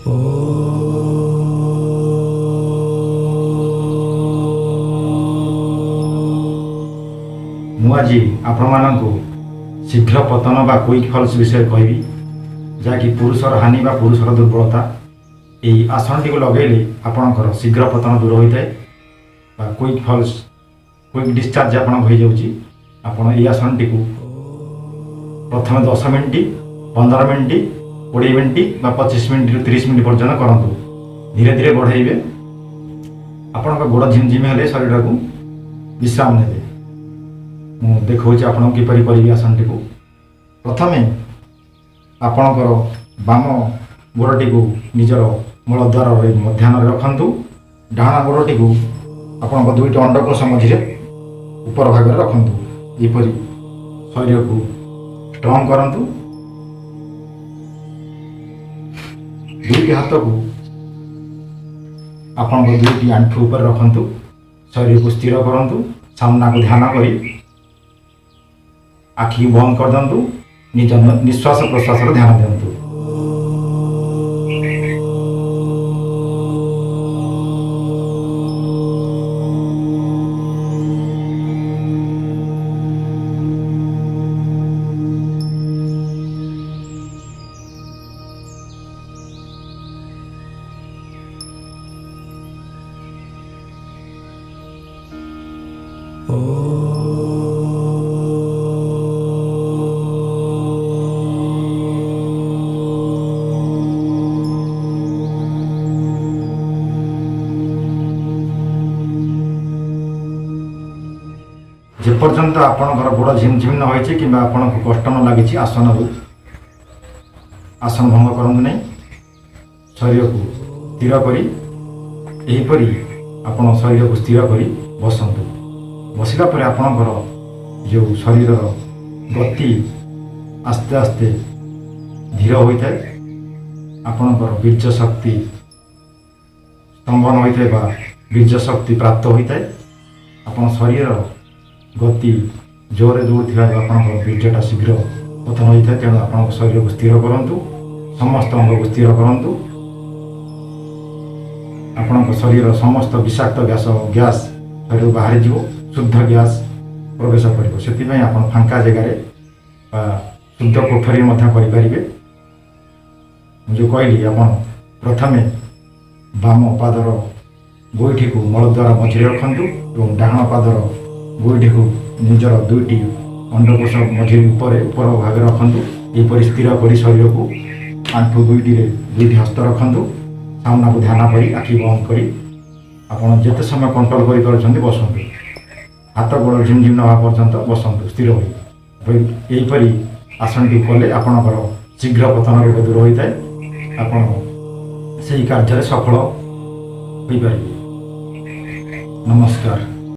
आज आपण शीघ्र पतन बा क्विक फॉल्स विषय कहबी जहाँकि पुरुषर हानि बा पुरुषर दुर्बलता यही आसन टी लगेले आपणकर शीघ्र पतन दूर होता है बा क्विक फॉल्स क्विक डिस्चार्ज आप हो जाऊँगी आपण ये आसन टी प्रथम 10 मिनिट 15 मिनिट 20 मिनिट बा 25 मिनिट रु 30 मिनिट पर्यंत करूँ धीरे धीरे बढ़ाइबे आपण गोड़ झिमझिम हेले शरीर को विश्राम ने मु देखा आपन किपरि करी आसन टी प्रथमे आपणकर बाम गोड़टी को निजर मूलद्वार मध्याह्न रखु डाण गोड़टी को आपण दुईट अंडकोश मझे ऊपर भाग रखु यहपरि शरीर को स्ट्रॉन्ग करंतु दुईटी हाथ को आपण दुईटी आंठू ऊपर रखु शरीर को स्थिर करंतु सामना को ध्यान करी आखि बंद कर दिंतु निज निश्वास प्रश्वास ध्यान दिंतु। जेपर्यंत आपणकर गोड़ झिमझिम न होइछे किंबा आपन को कष्ट न लागिछि आसन भंग करंतु नहीं शरीर को स्थिर करी एहीपरि आपण शरीर को स्थिर करी बसंतु बसिला परे आपणकर जो शरीर गति आस्ते आस्ते धीर होता है आपणकर बीर्ज शक्ति स्तंभन होता है बा बीर्ज शक्ति प्राप्त होता है आपण शरीर गति जोरे दौड़ आप बीर्जटा शीघ्र पतन होता है तेणु आप शरीर को स्थिर करूँ समस्त अंग को स्थिर करूँ आपण शरीर समस्त विषाक्त गैस शरीर बाहरी जीव शुद्ध गैस प्रवेश कर से आप फांका जगार शुद्ध कोठरी करें जो कहली आप प्रथमे बाम पादर गोईठी को मलद्वार मझे रखु डाण पादर गोईठी को निजर दुईटी अंडकोश मझे ऊपर भाग रखु यहपरि स्थिर कर शरीर को आंठू दुईटी हस्त रखु सामना को ध्यान करी आखि बंद करी आपड़ जिते समय कंट्रोल कर बसतु हाथ गोड़ झिमझिम न होगा पर्यंत बसतु स्थिर हो यहीपरि आसन टी कले आपणकर शीघ्र पतन रोग दूर होता है आपण से कार्य सफल हो पारे। नमस्कार।